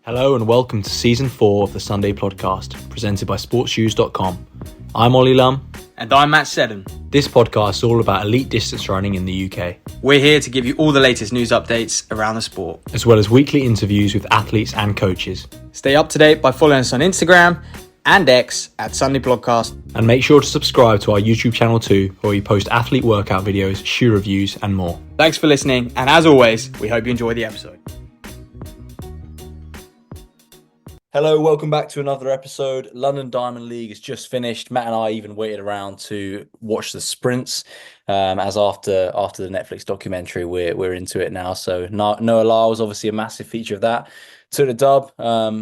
Hello and welcome to Season 4 of the Sunday Podcast, presented by sportsshoes.com. I'm Olli Lum. And I'm Matt Seddon. This podcast is all about elite distance running in the UK. We're here to give you all the latest news updates around the sport, as well as weekly interviews with athletes and coaches. Stay up to date by following us on Instagram and X at Sunday Podcast. And make sure to subscribe to our YouTube channel too, where we post athlete workout videos, shoe reviews and more. Thanks for listening, and as always, we hope you enjoy the episode. Hello, welcome back to another episode. London Diamond League has just finished. Matt and I even waited around to watch the sprints, as after the Netflix documentary, we're into it now. So Noah Lyle was obviously a massive feature of that. Took the dub.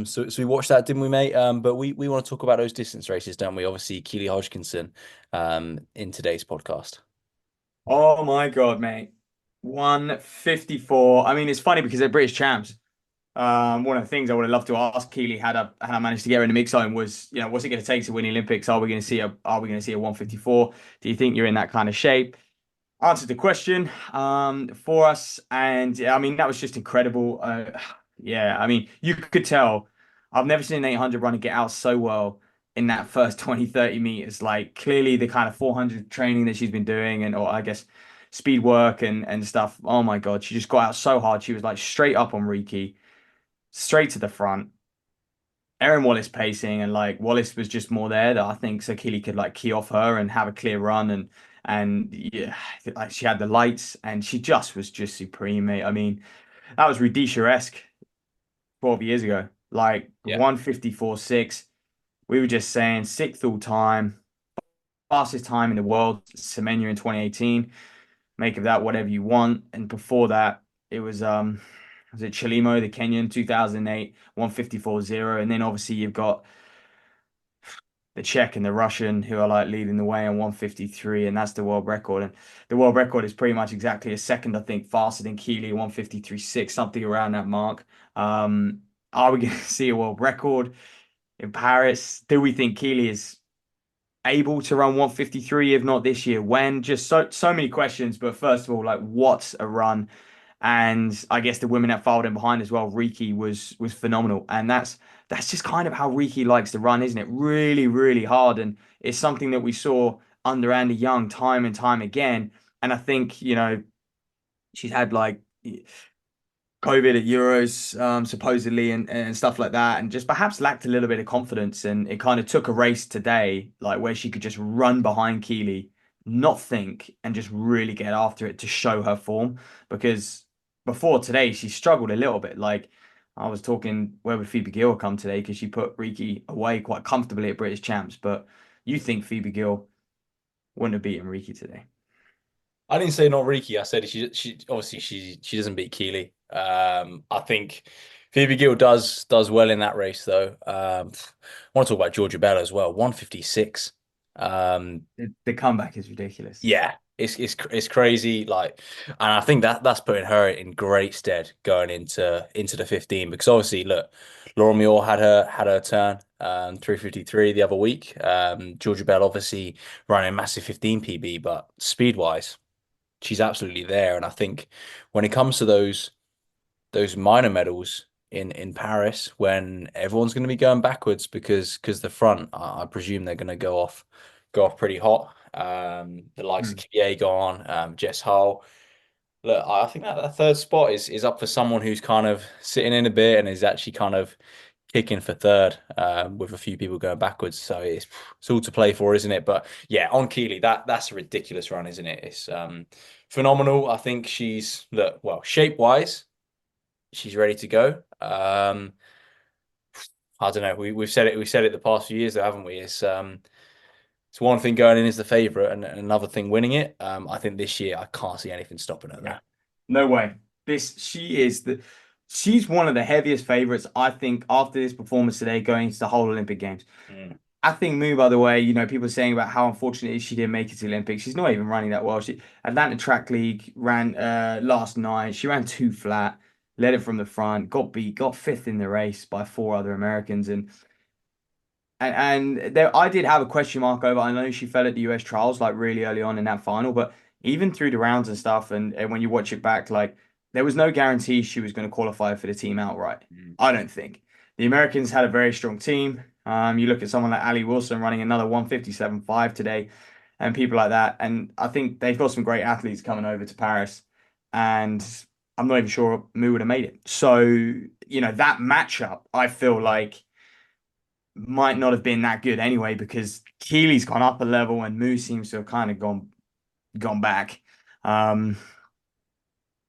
So we watched that, didn't we, mate? But we want to talk about those distance races, don't we? Obviously, Keely Hodgkinson in today's podcast. Oh my God, mate. 154. I mean, it's funny because they're British champs. One of the things I would have loved to ask Keely had I managed to get her in the mix zone was, what's it going to take to win the Olympics? Are we going to see a 154? Do you think you're in that kind of shape? Answered the question for us, and I mean that was just incredible. I mean you could tell. I've never seen an 800 runner get out so well in that first 20-30 meters. Like clearly the kind of 400 training that she's been doing, or I guess speed work and stuff. Oh my God, she just got out so hard. She was like straight up on Riki. Straight to the front. Erin Wallace pacing, and like Wallace was just more there that I think so Keely could like key off her and have a clear run, and yeah, like she had the lights and she was just supreme, mate. I mean, that was Rudisha-esque 12 years ago. Like 154.6. We were just saying sixth all time, fastest time in the world, Semenya in 2018. Make of that whatever you want. And before that, it was Chelimo, the Kenyan, 2008, 154.0. And then obviously you've got the Czech and the Russian who are like leading the way on 153, and that's the world record. And the world record is pretty much exactly a second, I think, faster than Keely, 153.6, something around that mark. Are we going to see a world record in Paris? Do we think Keely is able to run 153? If not this year, when? Just so many questions. But first of all, like, what's a run? And I guess the women that followed in behind as well, Riki was phenomenal. And that's just kind of how Riki likes to run, isn't it? Really, really hard. And it's something that we saw under Andy Young time and time again. And I think, she's had like COVID at Euros, supposedly, and stuff like that, and just perhaps lacked a little bit of confidence. And it kind of took a race today, like where she could just run behind Keely, not think, and just really get after it to show her form. Because before today, she struggled a little bit. Like I was talking, where would Phoebe Gill come today? Because she put Riki away quite comfortably at British champs. But you think Phoebe Gill wouldn't have beaten Riki today? I didn't say not Riki. I said she obviously she doesn't beat Keely. I think Phoebe Gill does well in that race though. I want to talk about Georgia Bell as well. 156. The comeback is ridiculous. Yeah, it's crazy. Like, and I think that's putting her in great stead going into the 15, because obviously, look, Laura Muir had her turn 353 the other week. Georgia Bell obviously running a massive 15 PB, but speed wise, she's absolutely there. And I think when it comes to those minor medals in Paris, when everyone's going to be going backwards because the front, I presume they're going to go off pretty hot. The likes of Kivier gone, Jess Hull. Look, I think that third spot is up for someone who's kind of sitting in a bit and is actually kind of kicking for third, with a few people going backwards. So it's all to play for, isn't it? But yeah, on Keely, that's a ridiculous run, isn't it? It's phenomenal. I think she's shape wise, she's ready to go. I don't know. We've said it the past few years, though, haven't we? It's one thing going in as the favourite, and another thing winning it. I think this year I can't see anything stopping her there. No way. She's one of the heaviest favourites, I think, after this performance today, going into the whole Olympic Games. I think Moo, by the way, people are saying about how unfortunate it is she didn't make it to the Olympics. She's not even running that well. Atlanta Track League ran last night. She ran 2 flat, led it from the front, got beat, got 5th in the race by 4 other Americans, and there, I did have a question mark over. I know she fell at the US trials like really early on in that final, but even through the rounds and stuff, and when you watch it back, like there was no guarantee she was going to qualify for the team outright. I don't think. the Americans had a very strong team. You look at someone like Ali Wilson running another 157.5 today, and people like that. And I think they've got some great athletes coming over to Paris, and I'm not even sure Mu would have made it. So, that matchup, I feel like might not have been that good anyway because Keely's gone up a level and Mu seems to have kind of gone back. Um,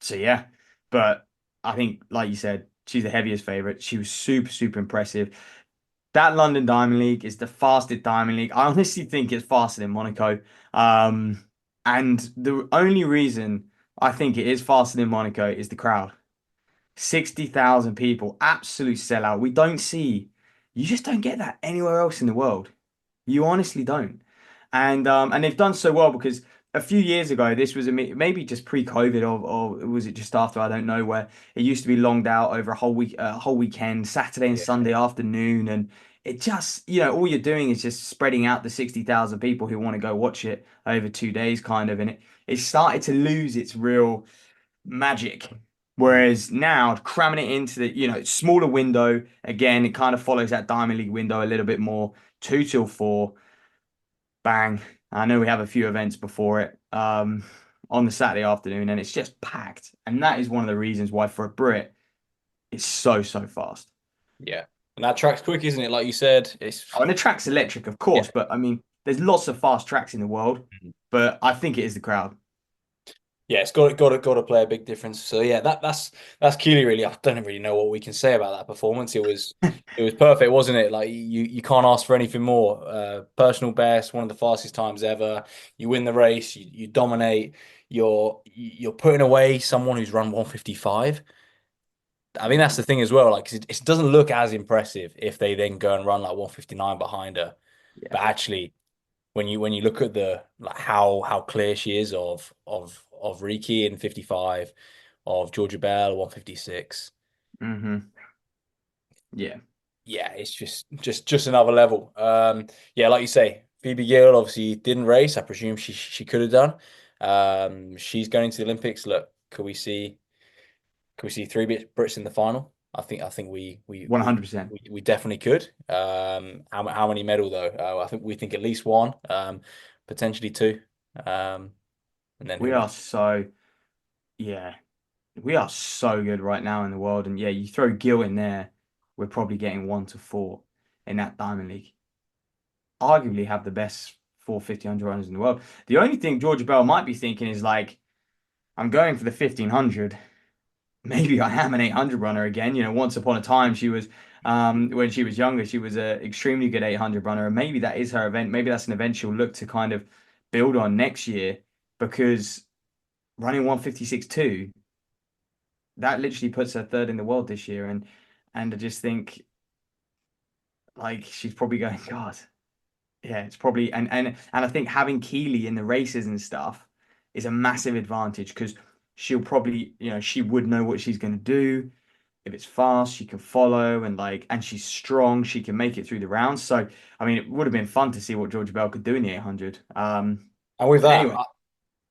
so yeah, but I think, like you said, she's the heaviest favorite. She was super, super impressive. That London Diamond League is the fastest Diamond League. I honestly think it's faster than Monaco. Um, and the only reason I think it is faster than Monaco is the crowd. 60,000 people, absolute sellout. You just don't get that anywhere else in the world. You honestly don't. And they've done so well because a few years ago, this was maybe just pre-COVID or was it just after? I don't know. Where it used to be longed out over a whole weekend, Saturday and Yeah. Sunday afternoon, and it just all you're doing is just spreading out the 60,000 people who want to go watch it over 2 days, kind of, and it started to lose its real magic. Mm. Whereas now cramming it into the smaller window again, it kind of follows that Diamond League window a little bit more, 2 till 4 bang. I know we have a few events before it on the Saturday afternoon, and it's just packed. And that is one of the reasons why for a Brit, it's so, so fast. Yeah. And that track's quick, isn't it? Like you said, it's Oh, and the track's electric, of yeah. course, but I mean, there's lots of fast tracks in the world, Mhm. but I think it is the crowd. Yeah, it's got to play a big difference. So yeah, that's Keely really. I don't really know what we can say about that performance. It was perfect, wasn't it? Like you can't ask for anything more. Personal best, one of the fastest times ever. You win the race, you dominate. You're putting away someone who's run 155. I mean, that's the thing as well. Like, 'cause it doesn't look as impressive if they then go and run like 159 behind her. Yeah. But actually, when you look at the like how clear she is of Riki in 55, of Georgia Bell 156. Hmm. Yeah. Yeah, it's just another level. Yeah, like you say, Phoebe Gill obviously didn't race. I presume she could have done. She's going to the Olympics. Look, could we see three Brits in the final? I think we 100%. we definitely could. How many medal though? I think we think at least one, potentially two, and then who We knows? are so, yeah, we are so good right now in the world. And yeah, you throw Gil in there, we're probably getting 1 to 4 in that Diamond League. Arguably have the best 450 runners in the world. The only thing Georgia Bell might be thinking is like, I'm going for the 1500. Maybe I am an 800 runner again. Once upon a time, she was, when she was younger, she was a extremely good 800 runner. And maybe that is her event. Maybe that's an event she'll look to kind of build on next year because running 156.2, that literally puts her third in the world this year. And I just think like she's probably going, God, yeah, it's probably and I think having Keely in the races and stuff is a massive advantage because she'll probably, she would know what she's going to do. If it's fast, she can follow and she's strong, she can make it through the rounds. So, I mean, it would have been fun to see what Georgia Bell could do in the 800. And with that, Anyway,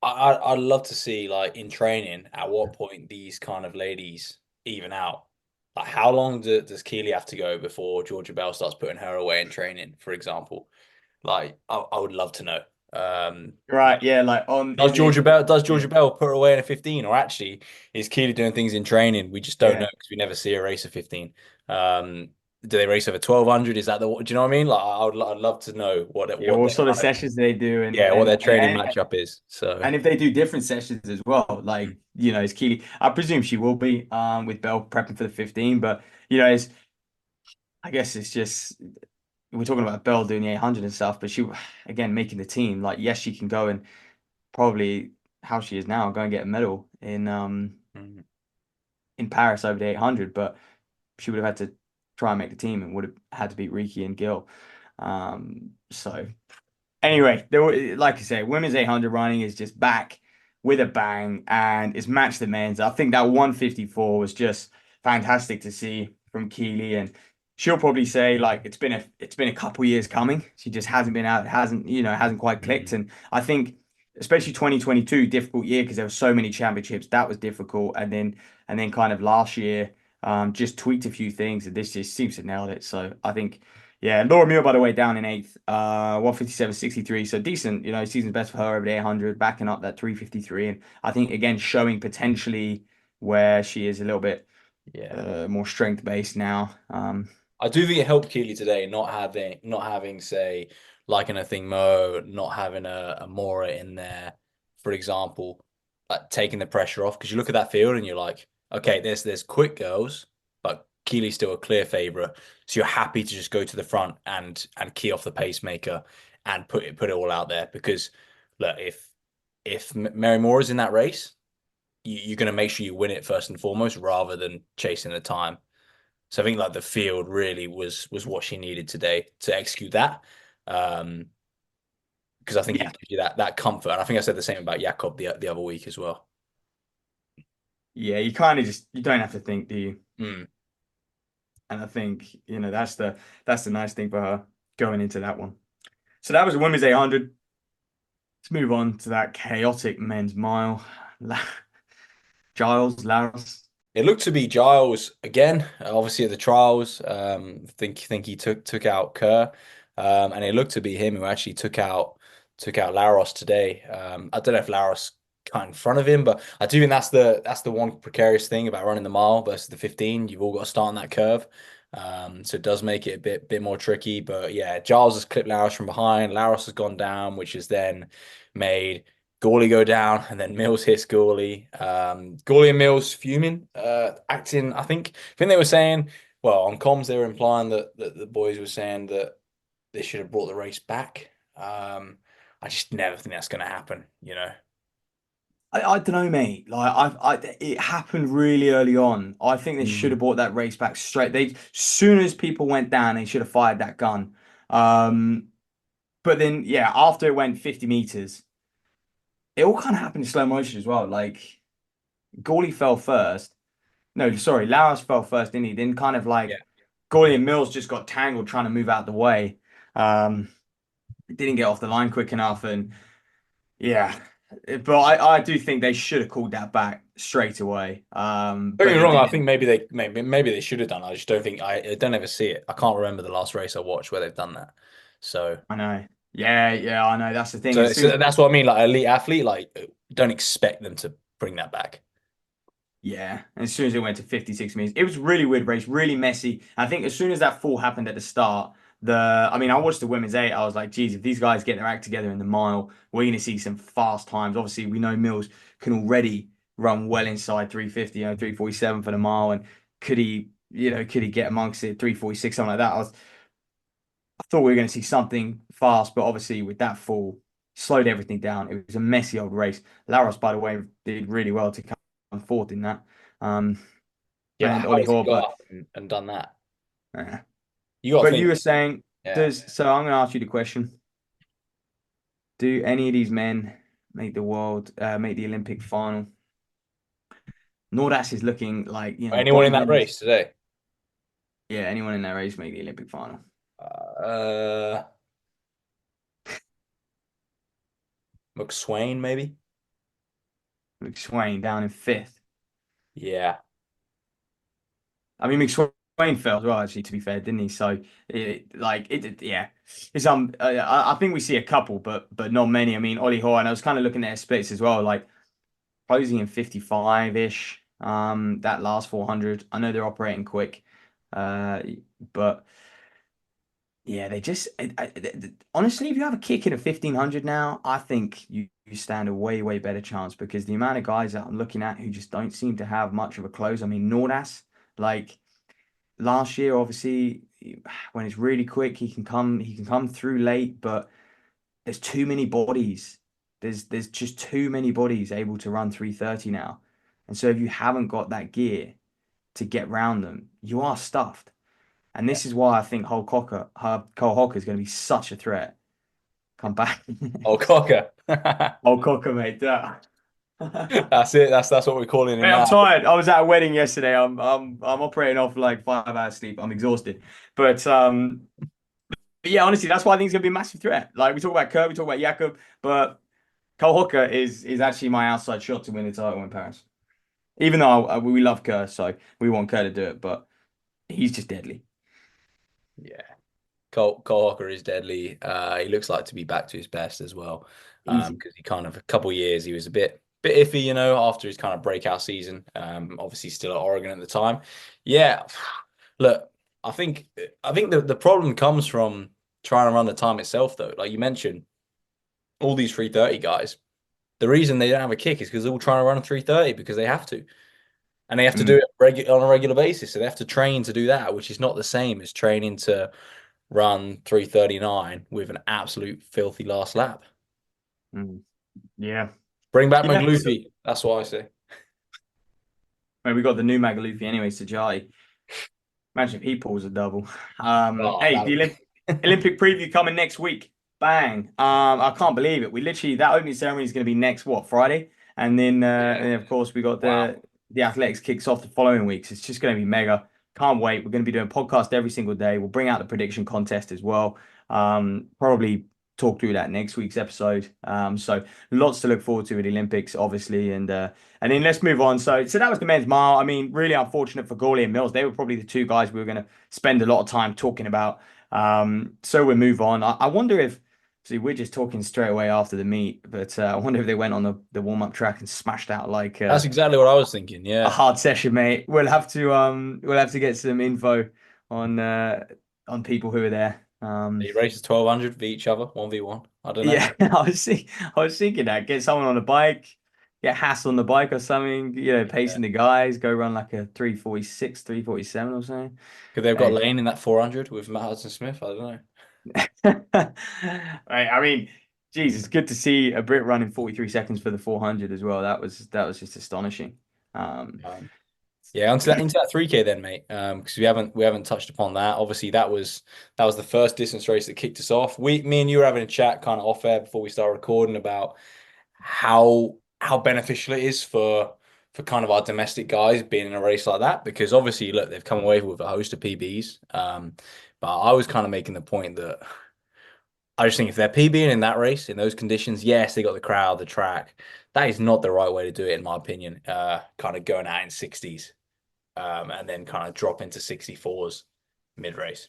I'd love to see like in training at what point these kind of ladies even out. Like how long does Keely have to go before Georgia Bell starts putting her away in training, for example? Like I would love to know. right, yeah, like on Does is it Georgia Bell does yeah, Georgia Bell put her away in a 15, or actually is Keely doing things in training? We just don't know yeah. because we never see a race of 15. Do they race over 1200? Is that the do you know what I mean? Like I'd love to know Yeah, what what their sort of kind of sessions they do yeah, what their training matchup is. So and if they do different sessions as well, like, is Keely, I presume she will be with Bell prepping for the 15, but it's I guess it's just we're talking about Bell doing the 800 and stuff, but she again making the team. Like, yes, she can go and probably how she is now, go and get a medal mm, in Paris over the 800, but she would have had to try and make the team and would have had to beat Riki and Gill. So anyway, like I say, women's 800 running is just back with a bang and it's matched the men's. I think that 154 was just fantastic to see from Keely, and she'll probably say like it's been a couple years coming. She just hasn't been out, hasn't quite clicked. mm, And I think especially 2022, difficult year because there were so many championships. That was difficult, and then kind of last year. just tweaked a few things, and this just seems to nailed it. So I think, yeah, Laura Muir, by the way, down in eighth, 157.63. So decent, season's best for her over the 800, backing up that 353. And I think, again, showing potentially where she is a little bit Yeah. more strength based now. I do think it helped Keely today not having say like in a thing Mo, not having a Mora in there, for example, like taking the pressure off because you look at that field and you're like, okay, there's quick girls, but Keely's still a clear favorite, so you're happy to just go to the front and key off the pacemaker and put it all out there because look, if Mary Moore is in that race, you're going to make sure you win it first and foremost rather than chasing the time. So I think like the field really was what she needed today to execute that. Um, because I think it Yeah. gives you that comfort. And I think I said the same about Jakob the other week as well. Yeah, you kind of just, you don't have to think, do you? Mm. And I think, that's the nice thing for her going into that one. So that was a women's 800. Let's move on to that chaotic men's mile. Giles, Laros. It looked to be Giles again, obviously at the trials. Think he took out Kerr, and it looked to be him who actually took out Laros today. I don't know if Laros got in front of him, but I do think that's the one precarious thing about running the mile versus the 15. You've all got to start on that curve, so it does make it a bit more tricky. But yeah, Giles has clipped Laros from behind. Laros has gone down, which has then made Gawley go down, and then Mills hits Gawley. Gawley and Mills fuming, acting. I think they were saying, well, on comms they were implying that the boys were saying that they should have brought the race back. I just never think that's going to happen. I don't know, mate. It happened really early on. I think they should Mm. have brought that race back straight. Soon as people went down, they should have fired that gun. Um, but then, yeah, after it went 50 meters, it all kind of happened in slow motion as well. Like Gawley fell first. No, sorry, Laros fell first, didn't he? Then kind of Yeah. like Gawley and Mills just got tangled trying to move out the way. Um, didn't get off the line quick enough, and yeah, but I do think they should have called that back straight away. Don't But get me they wrong. I didn't. think maybe they should have done. I just don't think I don't ever see it. I can't remember the last race I watched where they've done that. So I know. Yeah, yeah, I know. That's the thing. so, As soon as so that's what I mean. Like elite athlete, like don't expect them to bring that back. Yeah, as soon as it went to 56 meters, it was really weird race, really messy. I think as soon as that fall happened at the start, I mean, I watched the women's eight. I was like, geez, if these guys get their act together in the mile, we're going to see some fast times. Obviously, we know Mills can already run well inside 350, 347 for the mile. And could he get amongst it, 346, something like that? I thought we were going to see something fast, but obviously with that fall, slowed everything down. It was a messy old race. Laros, by the way, did really well to come fourth in that. Um, Yeah, and how Olli has he Hoare, got but up and done that? uh, You got to but you think. were saying, Yeah. so I'm going to ask you the question: do any of these men make the Olympic final? Nordas is looking like Anyone in that bodybuilders. race today? Yeah, anyone in that race make the Olympic final? Uh, McSwain maybe. McSwain down in fifth. Yeah. I mean, McSwain fell as well, actually, to be fair, didn't he? So, yeah. I think we see a couple, but not many. I mean, Olli Hoare, and I was kind of looking at their splits as well, like closing in 55-ish, that last 400. I know they're operating quick, uh, but yeah, they just, honestly, if you have a kick in a 1500 now, I think you stand a way, way better chance because the amount of guys that I'm looking at who just don't seem to have much of a close. I mean, Nordas, like, last year, obviously, when it's really quick, he can come through late, but there's too many bodies. There's just too many bodies able to run 330 now. And so if you haven't got that gear to get round them, you are stuffed. And Yeah. this is why I think Cole Hocker is going to be such a threat. Come back. Oh, Cocker. Cole Hocker, mate. Duh. That's it. That's what we're calling him Mate, I'm now. tired. I was at a wedding yesterday. I'm operating off like 5 hours sleep. I'm exhausted. But yeah, honestly, that's why I think he's gonna be a massive threat. Like we talk about Kerr, we talk about Jakob, but Cole Hooker is actually my outside shot to win the title in Paris. Even though we love Kerr, so we want Kerr to do it, but he's just deadly. Yeah. Cole Hawker is deadly. He looks like to be back to his best as well. Easy. Because he kind of a couple of years he was a bit iffy, after his kind of breakout season. Obviously still at Oregon at the time. Yeah, look, I think the problem comes from trying to run the time itself though. Like you mentioned, all these 330 guys, the reason they don't have a kick is because they're all trying to run a 330 because they have to. And they have to do Mm, it on a regular basis. So they have to train to do that, which is not the same as training to run 339 with an absolute filthy last lap. mm. Yeah. Bring back Yeah. So, McLuffy. That's what I say. well, we got the new Magaluf anyway, Sajai. Imagine if he pulls a double. Oh, Hey, that the would be. Olympic preview coming next week. Bang. I can't believe it. We literally that opening ceremony is going to be next what Friday, Yeah. and then of course we got Wow. the athletics kicks off the following weeks. It's just going to be mega. Can't wait. We're going to be doing podcast every single day. We'll bring out the prediction contest as well. Probably talk through that next week's episode. So lots to look forward to with the Olympics, obviously, and then let's move on. So that was the men's mile. I mean, really unfortunate for Gawley and Mills. They were probably the two guys we were going to spend a lot of time talking about. So we'll move on. I wonder if, see, we're just talking straight away after the meet, but I wonder if they went on the warm-up track and smashed out like That's exactly what I was thinking. a Yeah. hard session, mate. We'll have to get some info on on people who are there. They races 1200 for each other, 1v1. I don't know. Yeah, I was thinking that get someone on a bike, get Hass on the bike or something, Yeah. pacing the guys, go run like a 346, 347 or something. Because they've got Hey. Lane in that 400 with Matt Hudson Smith. I don't know. Right, I mean, geez, it's good to see a Brit running 43 seconds for the 400 as well. That was just astonishing. Um, Um, Yeah, into that 3K then, mate. Because we haven't touched upon that. Obviously, that was the first distance race that kicked us off. Me and you were having a chat kind of off air before we started recording about how beneficial it is for kind of our domestic guys being in a race like that. Because obviously, look, they've come away with a host of PBs. But I was kind of making the point that I just think if they're PBing in that race in those conditions, yes, they got the crowd, the track. That is not the right way to do it, in my opinion. Kind of going out in 60s and then kind of drop into 64s mid race.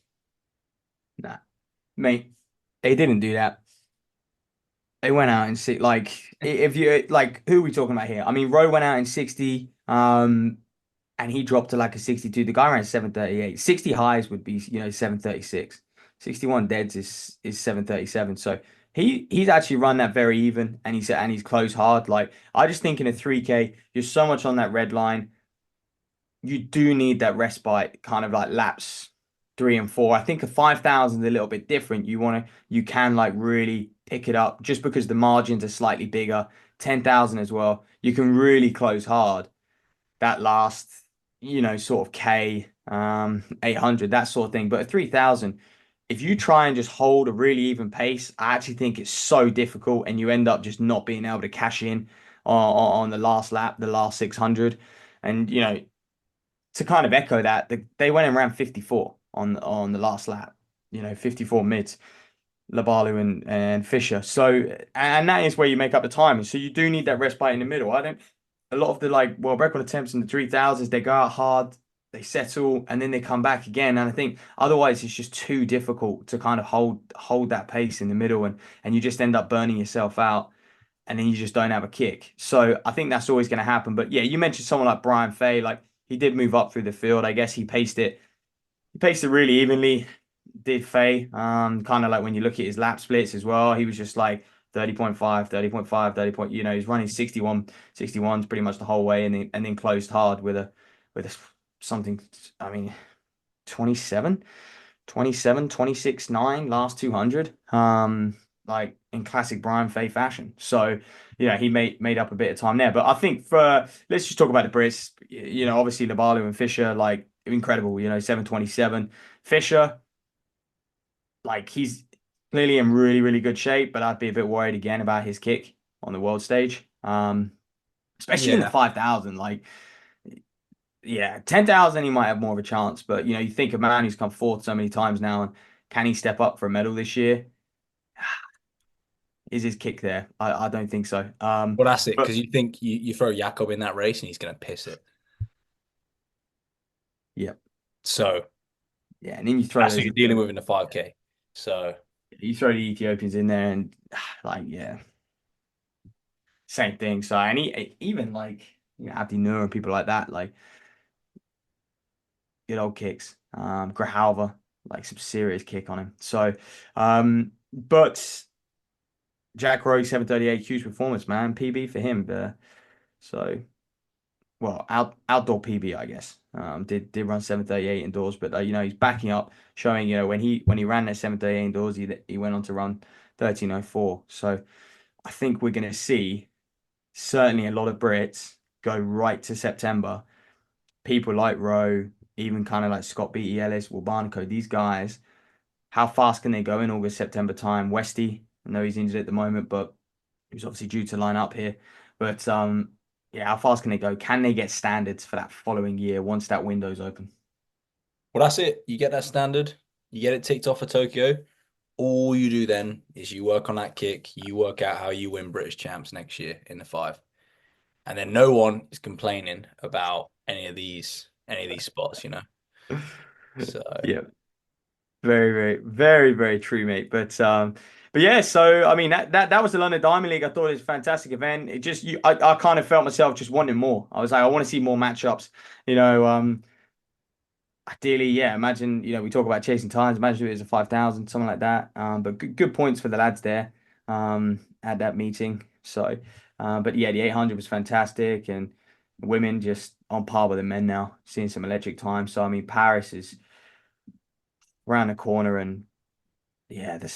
nah, mate, they didn't do that. They went out and see like if you like who are we talking about here? I mean, Rowe went out in 60, and he dropped to like a 62. The guy ran 738. 60 highs would be, 736. 61 deads is 737. So he's actually run that very even and he's closed hard. Like I just think in a 3K, you're so much on that red line. You do need that respite kind of like laps 3 and 4. I think a 5,000 is a little bit different. You can like really pick it up just because the margins are slightly bigger. 10,000 as well. You can really close hard that last, sort of K, 800, that sort of thing. But at 3,000, if you try and just hold a really even pace, I actually think it's so difficult and you end up just not being able to cash in on the last lap, the last 600. And, to kind of echo that, they went and ran 54 on the last lap, 54 mids. Labalu and Fisher. So, and that is where you make up the time. So you do need that respite in the middle. I don't, a lot of the like world record attempts in the 3,000s, they go out hard, they settle, and then they come back again. And I think otherwise it's just too difficult to kind of hold that pace in the middle and you just end up burning yourself out and then you just don't have a kick. So I think that's always going to happen. But yeah, you mentioned someone like Brian Fay, like he did move up through the field. I guess he paced it really evenly, did Faye. Kind of like when you look at his lap splits as well, he was just like 30.5, 30.5, 30 point, he's running 61s pretty much the whole way and then closed hard with a something, I mean, 27, 27, 26, 9 last 200. Like in classic Brian Fay fashion. So, he made up a bit of time there. But I think let's just talk about the Brits. Obviously Labalu and Fisher, like incredible, 727. Fisher, like he's clearly in really, really good shape, but I'd be a bit worried again about his kick on the world stage. Especially in the Yeah. 5,000. Like, yeah, 10,000 he might have more of a chance, but you think a man who's come fourth so many times now, and can he step up for a medal this year? is his kick there? I don't think so. Well, that's it, But because you think you throw Jakob in that race and he's going to piss it. yeah, So yeah, and then you throw that's what those you're dealing with in the 5K. So you throw the Ethiopians in there, and like yeah, same thing. So and even like Abdi Nur and people like that, like good old kicks. Grijalva, like some serious kick on him. So, but Jack Rowe 738, huge performance, man. PB for him. So well, outdoor PB, I guess. Did run 738 indoors, but he's backing up, showing when he ran that 738 indoors, he went on to run 1304. So I think we're going to see certainly a lot of Brits go right to September. People like Rowe, even kind of like Scott Beattie Ellis, Wilbarnaco, these guys, how fast can they go in August, September time? Westy, I know he's injured at the moment, but he was obviously due to line up here. But yeah, how fast can they go? Can they get standards for that following year once that window's open? well, that's it. You get that standard, you get it ticked off for Tokyo. All you do then is you work on that kick, you work out how you win British champs next year in the five. And then no one is complaining about any of these spots. So Yeah, very, very, very, very true, mate. But yeah, so I mean that was the London Diamond League. I thought it was a fantastic event. It just I kind of felt myself just wanting more. I was like, I want to see more matchups. You know, ideally, yeah. Imagine, we talk about chasing times. Imagine if it was a 5,000, something like that. But good points for the lads there at that meeting. So, but yeah, the 800 was fantastic, and women just on par with the men now, seeing some electric time. So, I mean, Paris is around the corner, and yeah, the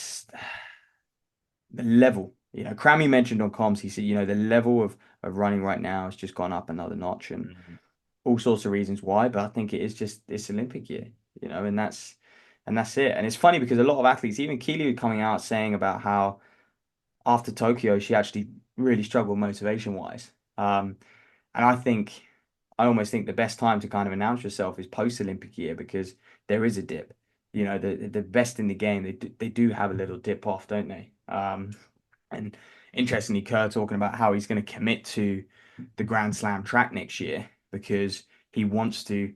level. Crammy mentioned on comms, he said, the level of running right now has just gone up another notch, and mm, all sorts of reasons why, but I think it is just this Olympic year, and that's it. And it's funny because a lot of athletes, even Keely, coming out saying about how after Tokyo she actually really struggled motivation wise. And I almost think the best time to kind of announce yourself is post Olympic year because there is a dip. The best in the game, they do have a little dip off, don't they? And interestingly, Kerr talking about how he's going to commit to the Grand Slam track next year because he wants to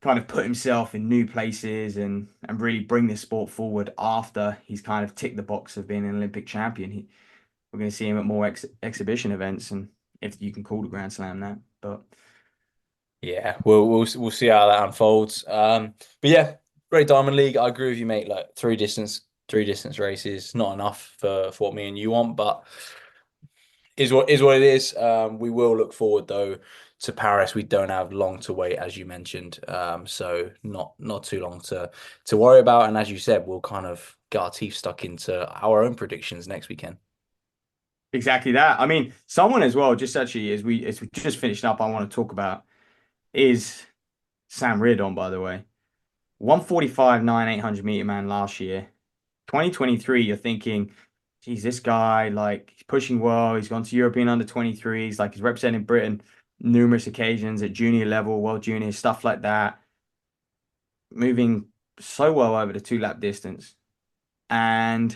kind of put himself in new places and really bring the sport forward after he's kind of ticked the box of being an Olympic champion. We're going to see him at more exhibition events, and if you can call the Grand Slam that, but yeah, we'll see how that unfolds. But yeah, great Diamond League. I agree with you, mate. Like three distance races, not enough for what me and you want, but is what it is. We will look forward though to Paris. We don't have long to wait, as you mentioned. So not too long to worry about. And as you said, we'll kind of get our teeth stuck into our own predictions next weekend. exactly that. I mean, someone as well, just actually as we just finished up, I want to talk about is Sam Reardon, by the way. 145 9 800-meter man last year. 2023, you're thinking, geez, this guy, like, he's pushing well. He's gone to European under 23s. Like, he's representing Britain numerous occasions at junior level, world junior, stuff like that. Moving so well over the 2 lap distance. And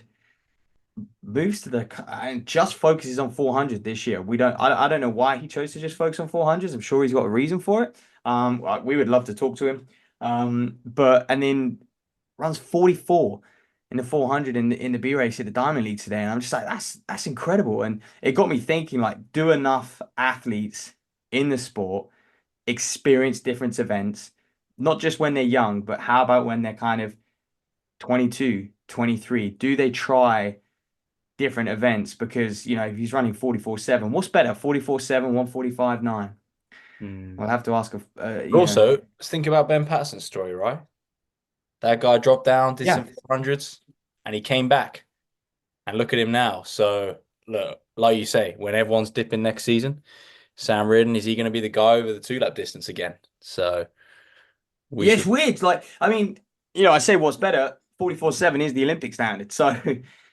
moves to the and just focuses on 400 this year. I don't know why he chose to just focus on 400s. I'm sure he's got a reason for it. We would love to talk to him. But and then runs 44 in the 400 in the B race at the Diamond League today, and I'm just like, that's incredible. And it got me thinking, like, do enough athletes in the sport experience different events, not just when they're young, but how about when they're kind of 22, 23? Do they try different events? Because if he's running 44/7, what's better, 44/7, 145/9? Hmm. We'll have to ask But also, let's think about Ben Patterson's story, right? That guy dropped down, did yeah. some 400s, and he came back. And look at him now. So look, like you say, when everyone's dipping next season, Sam Reardon, is he going to be the guy over the 2 lap distance again? So we Yeah, it's should. weird. Like, I mean, I say what's better, 44/7 is the Olympic standard. So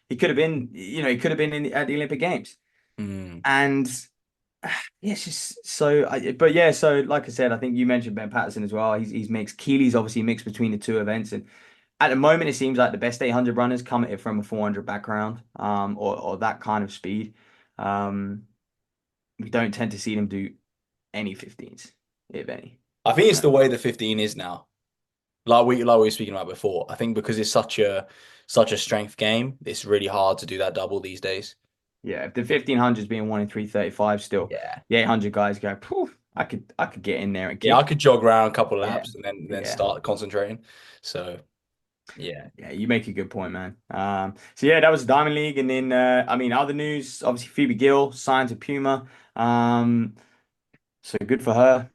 he could have been at the Olympic Games. Hmm. And yeah, it's just so but yeah, so like I said, I think you mentioned Ben Patterson as well. He's mixed. Keely's obviously mixed between the two events, and At the moment, it seems like the best 800 runners come at it from a 400 background, or that kind of speed. Um, we don't tend to see them do any 15s, if any. I think it's No. the way the 15 is now. Like we were speaking about before. I think because it's such a strength game, it's really hard to do that double these days. Yeah, if the 1500 is being won in 3:35 still, Yeah. the 800 guys go, poof, I could get in there and Yeah, I kick. could jog around a couple of Yeah, laps and then yeah. start concentrating. So yeah. Yeah, you make a good point, man. So yeah, that was Diamond League, and then I mean, other news, obviously Phoebe Gill signed to Puma. So good for her,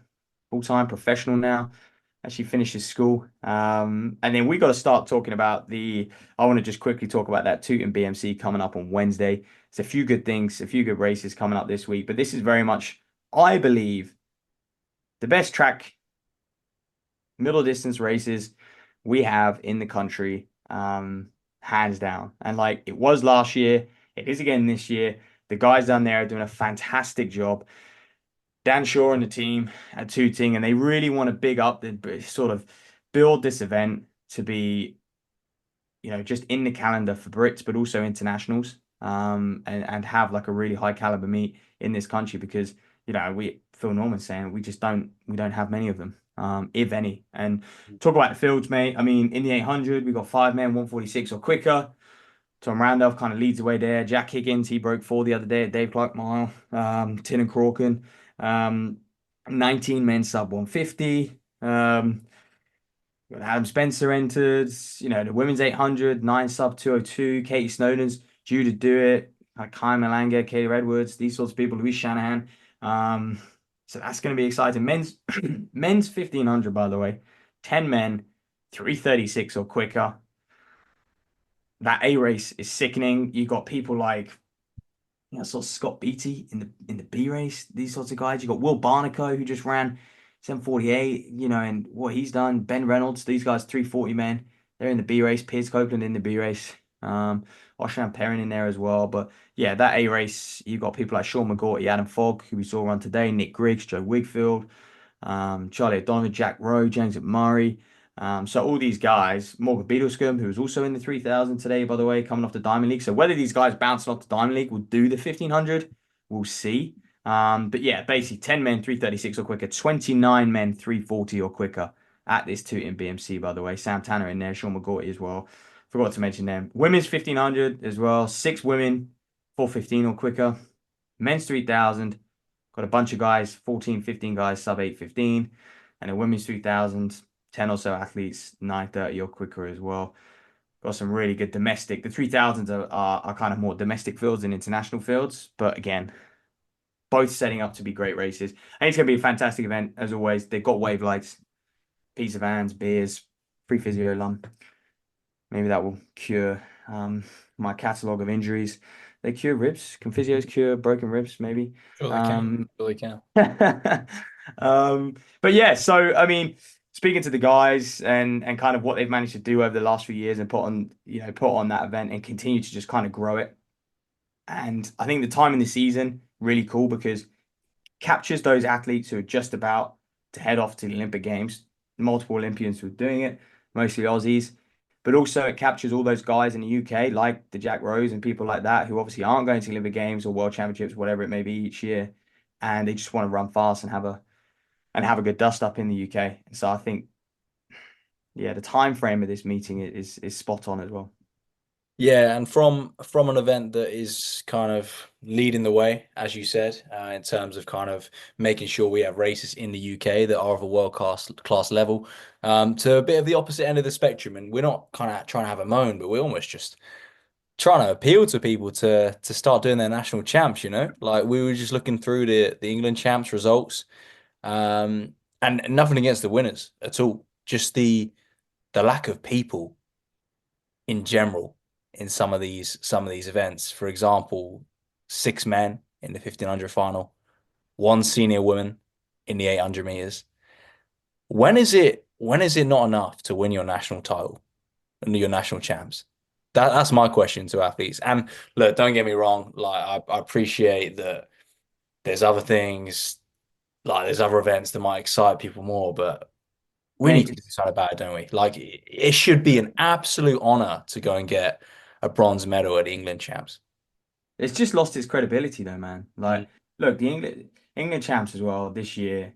full-time professional now as she finishes school. And then we got to start talking about I want to just quickly talk about that Tooting BMC coming up on Wednesday. It's a few good things, a few good races coming up this week, but this is very much, I believe, the best track middle distance races we have in the country, hands down. And like it was last year, it is again this year. The guys down there are doing a fantastic job. Dan Shaw and the team at Tooting, and they really want to big up the sort of build this event to be, just in the calendar for Brits, but also internationals, and have like a really high caliber meet in this country because, Phil Norman's saying we don't have many of them, if any. And talk about the fields, mate. I mean, in the 800, we got five men, 146 or quicker. Tom Randolph kind of leads the way there. Jack Higgins, he broke four the other day at Dave Clark Mile. Tin and Crorkin. Um, 19 men sub 150. Adam Spencer entered, the women's 800, 9 sub 202. Katie Snowden's due to do it. Kai Malanga, Katie Edwards, these sorts of people, Louise Shanahan. Um, so that's going to be exciting. Men's 1500, by the way. 10 men, 336 or quicker. That A race is sickening. You got people like, sort of Scott Beatty in the B race, these sorts of guys. You got Will Barnico who just ran 748, and what he's done. Ben Reynolds, these guys 340 men. They're in the B race. Piers Copeland in the B race. Oshran Perrin in there as well. But yeah, that A race, you got people like Sean McGaughty, Adam Fogg, who we saw run today, Nick Griggs, Joe Wigfield, Charlie O'Donoghue, Jack Rowe, James McMurray. So all these guys, Morgan Beadlescombe, who was also in the 3000 today, by the way, coming off the Diamond League. So whether these guys bouncing off the Diamond League will do the 1500, we'll see. But yeah, basically 10 men, 336 or quicker, 29 men, 340 or quicker at this Tooting BMC, by the way. Sam Tanner in there, Sean McGaughty as well. Forgot to mention them. Women's 1500 as well, six women, 415 or quicker. Men's 3000, got a bunch of guys, 14, 15 guys, sub 815. And a women's 3000, 10 or so athletes, 930 or quicker as well. Got some really good domestic. The 3000s are kind of more domestic fields than international fields. But again, both setting up to be great races. I think it's going to be a fantastic event, as always. They've got wave lights, piece of hands, beers, free physio lump. Maybe that will cure my catalogue of injuries. They cure ribs. Can physios cure broken ribs? Maybe. Sure they can. Um, Sure they can. but yeah, so I mean, speaking to the guys and kind of what they've managed to do over the last few years and put on that event and continue to just kind of grow it. And I think the time in the season really cool because captures those athletes who are just about to head off to the Olympic Games. Multiple Olympians who are doing it, mostly Aussies. But also it captures all those guys in the UK, like the Jack Rose and people like that, who obviously aren't going to the Olympic Games or World Championships, whatever it may be each year, and they just want to run fast and have a good dust up in the UK. So I think, yeah, the time frame of this meeting is spot on as well. Yeah, and from an event that is kind of leading the way, as you said, in terms of kind of making sure we have races in the UK that are of a world class level, to a bit of the opposite end of the spectrum. And we're not kind of trying to have a moan, but we're almost just trying to appeal to people to start doing their national champs. Like we were just looking through the England champs results, um, and nothing against the winners at all, just the lack of people in general in some of these events. For example, six men in the 1500 final, one senior woman in the 800 meters. When is it not enough to win your national title and your national champs? That's my question to athletes. And look, don't get me wrong, like I appreciate that there's other things, like there's other events that might excite people more, but we need to do Maybe something about it, don't we? Like it should be an absolute honor to go and get a bronze medal at the England champs. it's just lost its credibility though, man. Mm. Like, look, the England champs as well this year.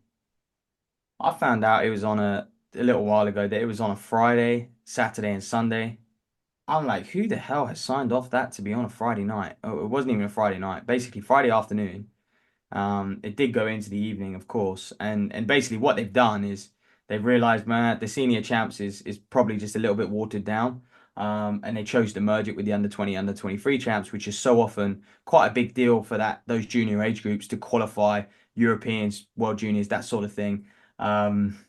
I found out it was on a little while ago that it was on a Friday, Saturday, and Sunday. I'm like, who the hell has signed off that to be on a Friday night? Oh, it wasn't even a Friday night. Basically, Friday afternoon. It did go into the evening, of course, and basically what they've done is they've realised, man, the senior champs is probably just a little bit watered down, and they chose to merge it with the under 20, under 23 champs, which is so often quite a big deal for those junior age groups to qualify Europeans, World Juniors, that sort of thing. Um,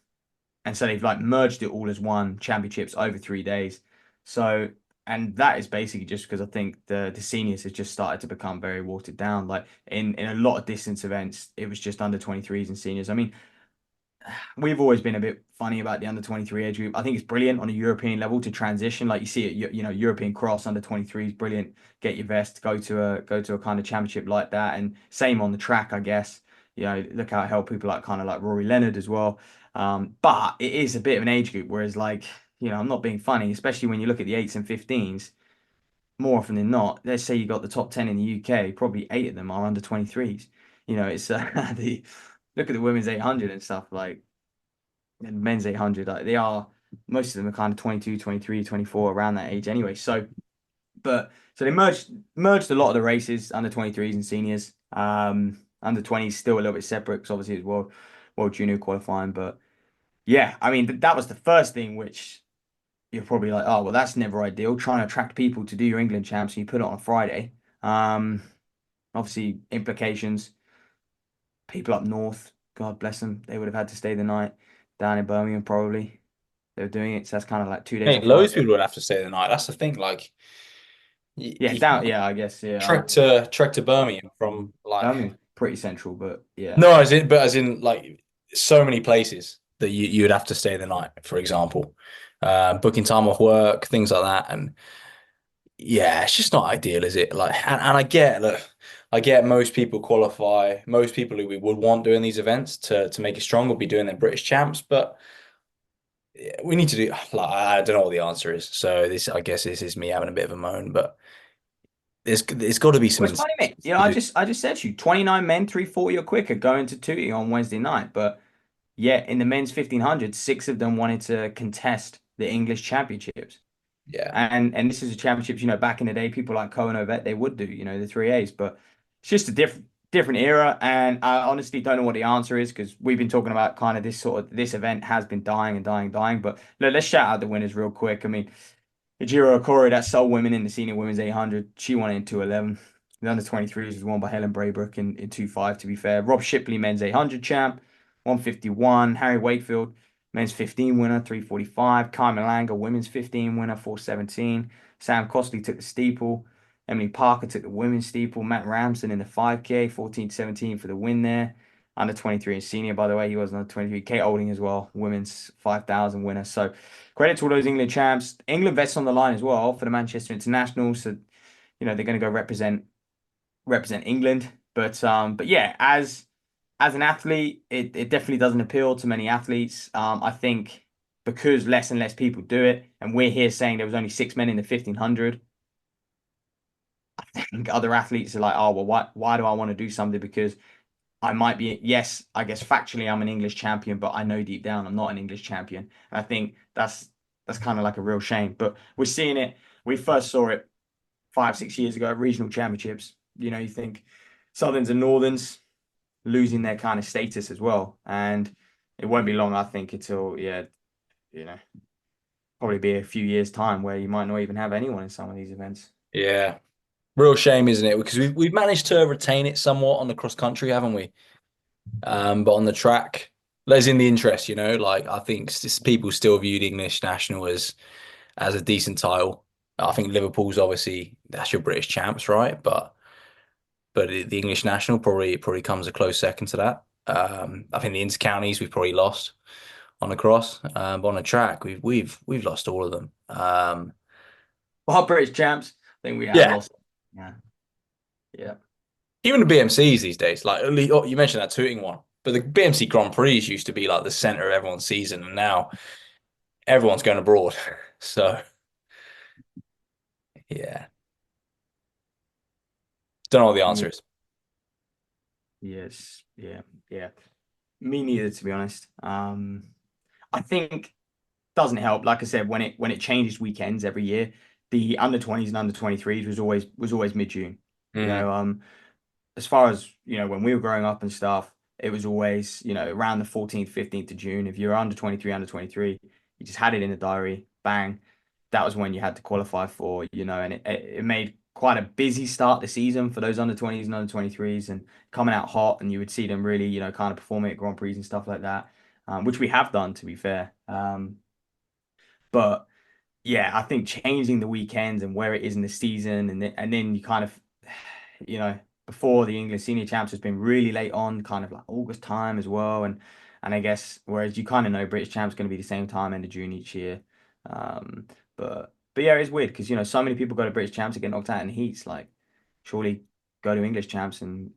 and so they've like merged it all as one championships over 3 days. So, and that is basically just because I think the seniors has just started to become very watered down. Like in a lot of distance events, it was just under 23s and seniors. I mean, we've always been a bit funny about the under 23 age group. I think it's brilliant on a European level to transition. Like you see it, European cross under 23 is brilliant. Get your vest, go to a kind of championship like that, and same on the track, I guess. Look how it helped people like kind of like Rory Leonard as well. But it is a bit of an age group, whereas like I'm not being funny, especially when you look at the eights and 15s. More often than not, let's say you got the top 10 in the UK, probably eight of them are under 23s. It's the look at the women's 800 and stuff like and men's 800, like they are, most of them are kind of 22, 23, 24 around that age anyway. So they merged a lot of the races under 23s and seniors. Under 20s still a little bit separate because obviously it's world junior qualifying. But yeah, I mean that was the first thing which you're probably like, oh well, that's never ideal. Trying to attract people to do your England champs and you put it on a Friday. Um, Obviously implications. People up north, God bless them, they would have had to stay the night down in Birmingham probably. They were doing it, so that's kind of like 2 days Hey, off loads work. of people would have to stay the night. That's the thing. Like Yeah, you down. can't Yeah, I guess. Yeah, trek to Birmingham from like Birmingham's pretty central, but yeah, no, as in like so many places that you would have to stay the night, for example. Booking time off work, things like that. And yeah, it's just not ideal, is it? Like, and I get that. I get most people qualify, most people who we would want doing these events to make it strong will be doing their British champs, but yeah, we need to do like I don't know what the answer is. So this, I guess, this is me having a bit of a moan, but there's got to be some well, it's funny, mate. incentives Yeah, to I do. just I just said to you, 29 men, 340 or quicker going to Tooting on Wednesday night, but yeah, in the men's 1500, six of them wanted to contest the English championships. Yeah, And this is a championships, back in the day, people like Cohen Ovett, they would do, the 3As, but it's just a different era. And I honestly don't know what the answer is because we've been talking about kind of this event has been dying and dying, dying. But let's shout out the winners real quick. I mean, Ejiro Okori, that sole women in the senior women's 800, she won it in 211. The under 23s was won by Helen Braybrook in 2.5, to be fair. Rob Shipley, men's 800 champ, 151. Harry Wakefield, men's 15 winner, 345. Kai Malanga, women's 15 winner, 417. Sam Costley took the steeple. Emily Parker took the women's steeple. Matt Ramson in the 5K, 14-17 for the win there. Under 23 and senior, by the way, he was under 23. Kate Olding as well, women's 5,000 winner. So credit to all those England champs. England vets on the line as well for the Manchester International. So, they're going to go represent England. But yeah, as an athlete, it definitely doesn't appeal to many athletes. I think because less and less people do it, and we're here saying there was only six men in the 1500. I think other athletes are like, oh well, why do I want to do something? Because I might be, yes, I guess factually I'm an English champion, but I know deep down I'm not an English champion. And I think that's kind of like a real shame. But we're seeing it. We first saw it 5, 6 years ago at regional championships. You think Southerns and Northerns losing their kind of status as well. And it won't be long, I think, until, yeah, you know, probably be a few years' time where you might not even have anyone in some of these events. yeah. Real shame, isn't it? Because we've managed to retain it somewhat on the cross country, haven't we? But on the track, there's in the interest, like I think people still viewed English national as a decent title. I think Liverpool's obviously that's your British champs, right? But the English national probably comes a close second to that. I think the inter-counties we've probably lost on the cross, but on the track we've lost all of them. Well, British champs, I think we have Yeah, lost. Yeah. Yeah. even the BMCs these days, like you mentioned that Tooting one. But the BMC Grand Prix used to be like the center of everyone's season, and now everyone's going abroad. So yeah, don't know what the Yeah. answer is. Yes. Yeah. Yeah. Me neither, to be honest. I think doesn't help. Like I said, when it changes weekends every year, the under 20s and under 23s was always mid June. You Mm, know, as far as when we were growing up and stuff, it was always around the 14th, 15th of June. If you were under 23, under 23, you just had it in the diary. Bang, that was when you had to qualify for. And it made quite a busy start the season for those under 20s and under 23s, and coming out hot, and you would see them really kind of performing at Grand Prix and stuff like that, which we have done to be fair. But yeah, I think changing the weekends and where it is in the season, and then you kind of, you know, before the English Senior Champs has been really late on, kind of like August time as well, and I guess whereas you kind of know British Champs going to be the same time end of June each year, um, but yeah, it's weird because so many people go to British Champs and get knocked out in heats, like surely go to English Champs and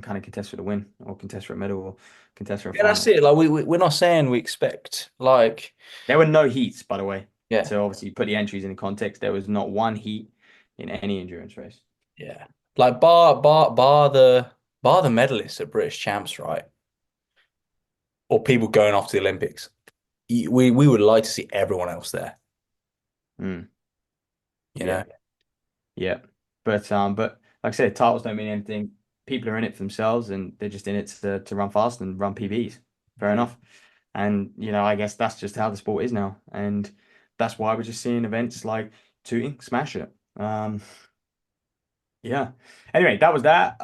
kind of contest for the win or contest for a medal or contest for a yeah, that's final. it. Like we're not saying we expect like There were no heats, by the way. yeah, To obviously put the entries in context, there was not one heat in any endurance race. yeah, like bar the medalists at British champs, right? Or people going off to the Olympics. We would like to see everyone else there, Mm, you yeah, know? yeah. But like I said, titles don't mean anything. People are in it for themselves, and they're just in it to run fast and run PBs. Fair Mm. enough. And I guess that's just how the sport is now, and that's why we're just seeing events like Tooting smash it. Yeah. Anyway, that was that.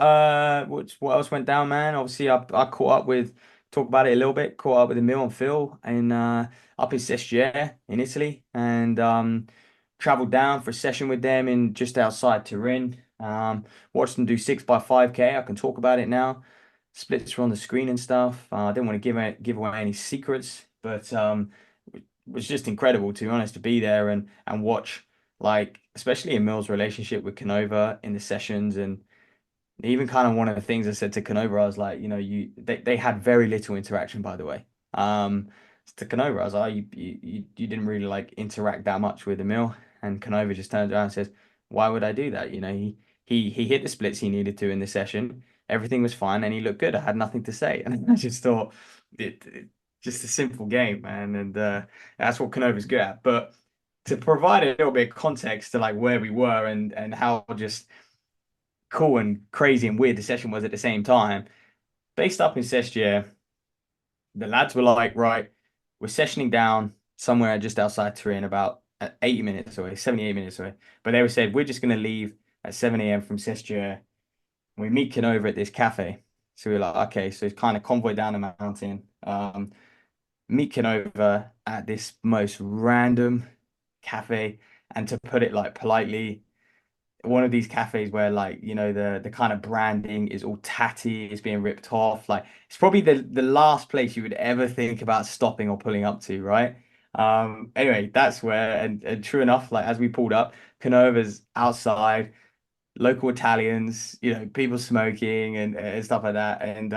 What else went down, man? Obviously, I caught up with talk about it a little bit. Caught up with Emil and Phil in up in Sestiere in Italy, and traveled down for a session with them in just outside Turin. Watched them do 6x5K. I can talk about it now. Splits were on the screen and stuff. I didn't want to give away any secrets, but it was just incredible to be honest to be there and watch, like especially Emil's relationship with Canova in the sessions, and even kind of one of the things I said to Canova, I was like, they had very little interaction, by the way. To Canova, I was like, you didn't really like interact that much with Emil, and Canova just turns around and says, why would I do that? He hit the splits he needed to in the session. Everything was fine, and he looked good. I had nothing to say, and I just thought just a simple game, man, and that's what Canova's good at. But to provide a little bit of context to like where we were and how just cool and crazy and weird the session was at the same time. Based up in Sestier, the lads were like, right, we're sessioning down somewhere just outside Turin, about 80 minutes away, 78 minutes away. But they were said, we're just going to leave at 7 a.m. from Sestier. We meet Canova at this cafe. So we are like, okay, so it's kind of convoy down the mountain. Meet Canova at this most random cafe. And to put it like politely, one of these cafes where like the kind of branding is all tatty, it's being ripped off. Like it's probably the last place you would ever think about stopping or pulling up to, right? Anyway, that's where and true enough, like as we pulled up, Canova's outside, local Italians, people smoking and stuff like that. And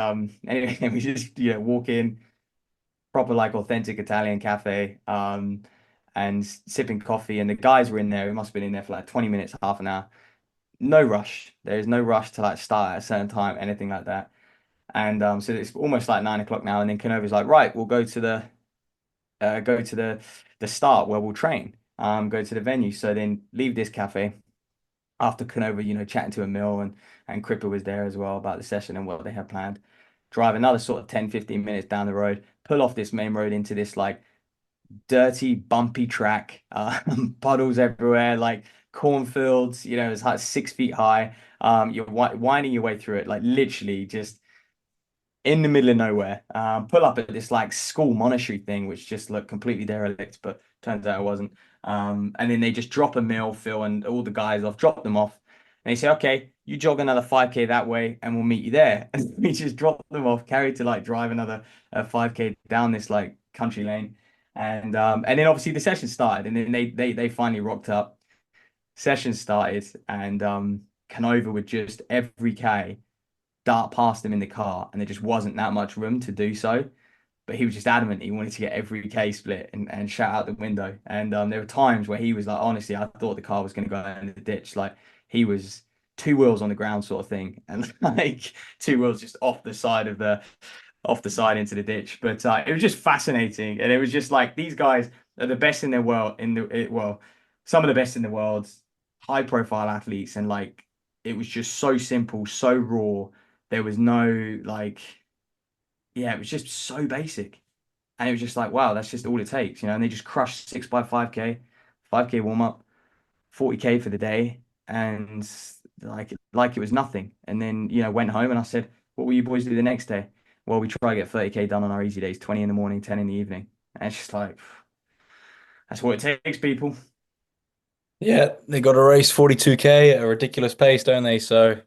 anyway, we just walk in, proper like authentic Italian cafe, and sipping coffee, and the guys were in there. We must have been in there for like 20 minutes, half an hour. No rush. There is no rush to like start at a certain time, anything like that. And so it's almost like 9 o'clock now. And then Canova's like, right, we'll go to the start where we'll train. Go to the venue. So then leave this cafe after Canova, chatting to Emil and Cripper was there as well about the session and what they had planned. Drive another sort of 10, 15 minutes down the road, pull off this main road into this like dirty, bumpy track, puddles everywhere, like cornfields, it's like 6 feet high. You're winding your way through it, like literally just in the middle of nowhere. Pull up at this like school monastery thing, which just looked completely derelict, but turns out it wasn't. And then they just drop a meal, Phil and all the guys off, drop them off. And they say, okay, you jog another 5K that way and we'll meet you there. And we just drop them off, carry to like drive another 5K down this like country lane. And then obviously the session started, and then they finally rocked up. Session started, and Canova with just every K dart past him in the car, and there just wasn't that much room to do so. But he was just adamant he wanted to get every K split and shout out the window. And there were times where he was like, honestly, I thought the car was going to go in the ditch. Like he was two wheels on the ground sort of thing, and like two wheels just off the side into the ditch. But it was just fascinating, and it was just like these guys are the best in their world well, some of the best in the world, high profile athletes, and like it was just so simple, so raw. There was no like, yeah, it was just so basic. And it was just like, wow, that's just all it takes, you know. And they just crushed 6 by 5K, 5K warm up, 40K for the day, and like it was nothing. And then, went home and I said, what will you boys do the next day? Well, we try to get 30K done on our easy days, 20 in the morning, 10 in the evening. And it's just like, that's what it takes, people. Yeah, they got to race 42K at a ridiculous pace, don't they? So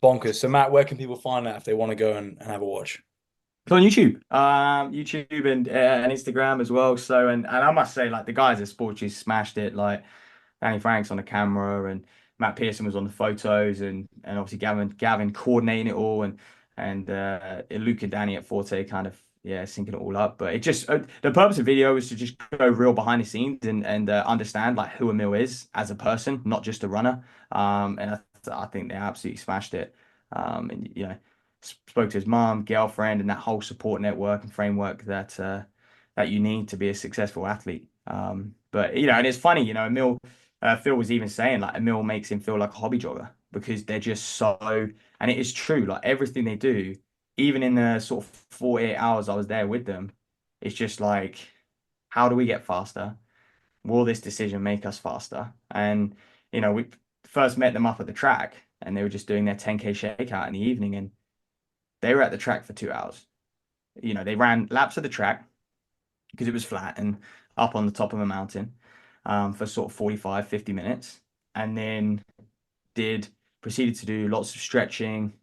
bonkers. So Matt, where can people find that if they want to go and have a watch? It's on YouTube, YouTube and Instagram as well. So and I must say, like the guys at Sport Juice smashed it. Like Danny Franks on the camera and Matt Pearson was on the photos and obviously Gavin coordinating it all and Luke and Danny at Forte kind of syncing it all up. But it just the purpose of video was to just go real behind the scenes and understand like who Emil is as a person, not just a runner. And I think they absolutely smashed it. And spoke to his mom, girlfriend, and that whole support network and framework that you need to be a successful athlete. But and it's funny, Emil, Phil was even saying like Emil makes him feel like a hobby jogger because they're just so, and it is true, like everything they do, even in the sort of 48 hours I was there with them, it's just like, how do we get faster? Will this decision make us faster? And we first met them up at the track and they were just doing their 10K shakeout in the evening and they were at the track for 2 hours. They ran laps of the track because it was flat and up on the top of a mountain for sort of 45, 50 minutes. And then did proceeded to do lots of stretching,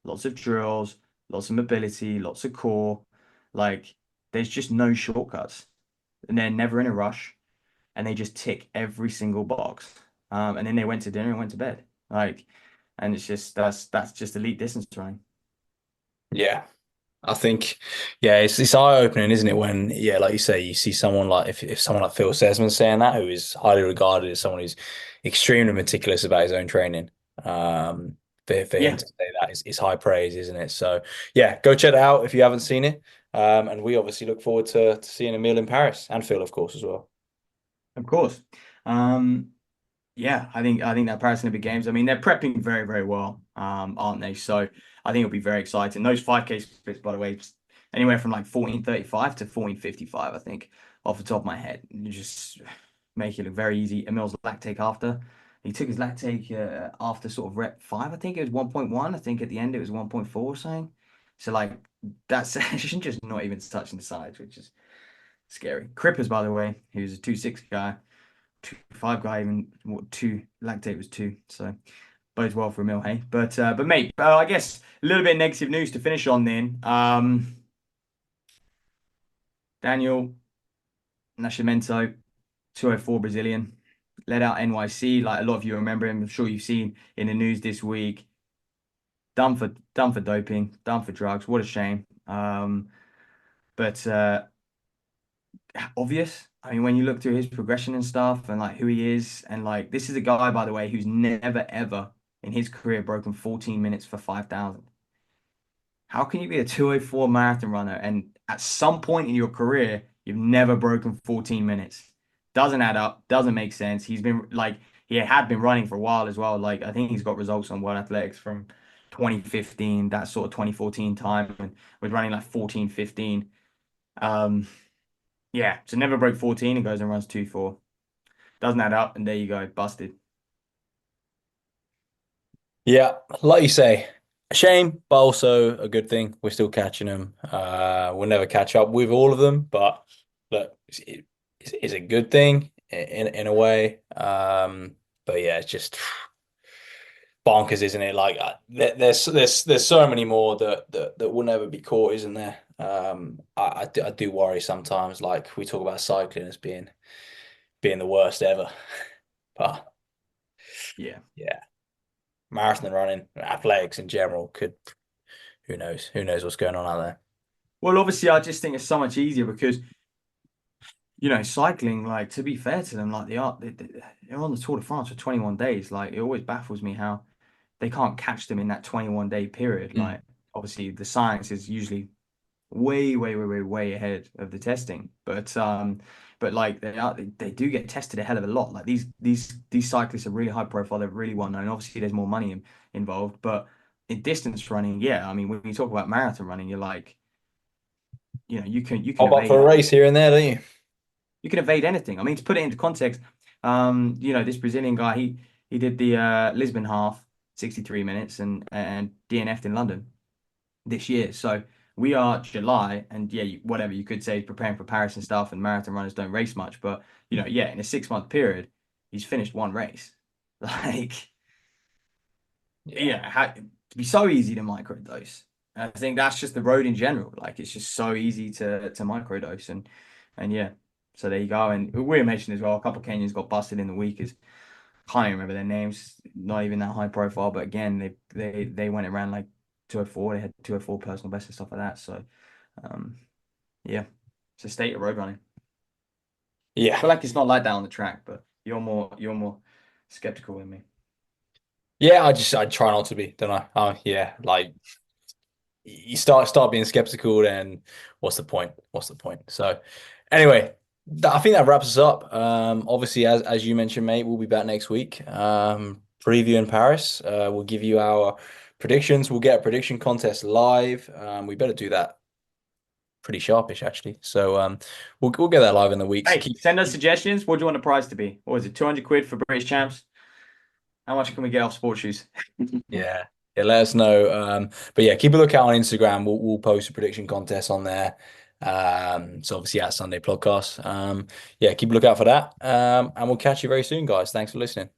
lots of drills, lots of mobility, lots of core. Like there's just no shortcuts. And they're never in a rush and they just tick every single box. And then they went to dinner and went to bed. Like, and it's just that's just elite distance running. Yeah. I think, yeah, it's eye-opening, isn't it? When, yeah, like you say, you see someone like if someone like Phil Sesman saying that, who is highly regarded as someone who's extremely meticulous about his own training. For him Yeah, to say that is high praise, isn't it? So, yeah, go check it out if you haven't seen it. And we obviously look forward to seeing Emil in Paris and Phil, of course, as well. of course. Um, Yeah, I think that Paris Olympic Games. I mean, they're prepping very, very well, aren't they? So I think it'll be very exciting. Those 5K splits, by the way, anywhere from like 14:35 to 14:55, I think, off the top of my head. You just make it look very easy. Emil's lactate after. He took his lactate after sort of rep 5. I think it was 1.1. I think at the end it was 1.4 or something. So like that session just not even touching the sides, which is scary. Crippers, by the way, who's a 2.6 guy. 2.5 guy, even what two lactate was 2, so bodes well for Emil, hey. But mate, I guess a little bit of negative news to finish on then. Daniel Nascimento, 204 Brazilian, led out NYC. Like a lot of you remember him. I'm sure you've seen in the news this week. Done for doping, done for drugs. What a shame. But obvious. I mean, when you look through his progression and stuff and like who he is, and like this is a guy, by the way, who's never ever in his career broken 14 minutes for 5,000. How can you be a 204 marathon runner and at some point in your career, you've never broken 14 minutes? Doesn't add up, doesn't make sense. He's been like, he had been running for a while as well. Like, I think he's got results on World Athletics from 2015, that sort of 2014 time, and was running like 14:15. Um, yeah, so never broke 14 and goes and runs 2.4. Doesn't add up, and there you go, busted. Yeah, like you say, a shame, but also a good thing. We're still catching them. We'll never catch up with all of them, but look, it's a good thing in a way. But yeah, it's just bonkers, isn't it? Like there's so many more that will never be caught, isn't there? I do worry sometimes. Like we talk about cycling as being the worst ever, but Yeah. yeah, marathon running, athletics in general could. who knows? Who knows what's going on out there? Well, obviously, I just think it's so much easier because cycling. Like to be fair to them, like they're on the Tour de France for 21 days. Like it always baffles me how they can't catch them in that 21-day period. Mm. Like obviously, the science is usually way, way, way, way, way ahead of the testing. But like they do get tested a hell of a lot. Like these cyclists are really high profile. They're really well known. Obviously, there's more money involved, but in distance running, yeah. I mean, when you talk about marathon running, you're like, you can Pop up for a evade race here and there, don't you? anything. I mean, to put it into context, this Brazilian guy, he did the Lisbon half, 63 minutes, and DNF'd in London this year. So we are July, and yeah, whatever you could say, he's preparing for Paris and stuff, and marathon runners don't race much, but yeah, in a 6 month period, he's finished one race. Like, Yeah. to be so easy to microdose. I think that's just the road in general. Like, it's just so easy to microdose, and yeah. So there you go. And we mentioned as well, a couple of Kenyans got busted in the week. Is Can't even remember their names. Not even that high profile. But again, they went around like 204. They had 204 personal best and stuff like that. So um, yeah, it's a state of road running. I Yeah. feel like it's not like that on the track, but you're more skeptical than me. Yeah, I try not to be, don't I? Oh yeah, like you start being skeptical, then what's the point? What's the point? So anyway, I think that wraps us up. Obviously, as you mentioned, mate, we'll be back next week. Preview in Paris. We'll give you our predictions. We'll get a prediction contest live. We better do that pretty sharpish, actually. So we'll get that live in the weeks. Hey, send us suggestions. What do you want the prize to be? What was it? 200 quid for British champs? How much can we get off sports shoes? Yeah. Yeah, let us know. But yeah, keep a lookout on Instagram. We'll post a prediction contest on there. So obviously at Sunday Podcast. Yeah, keep a lookout for that. And we'll catch you very soon, guys. Thanks for listening.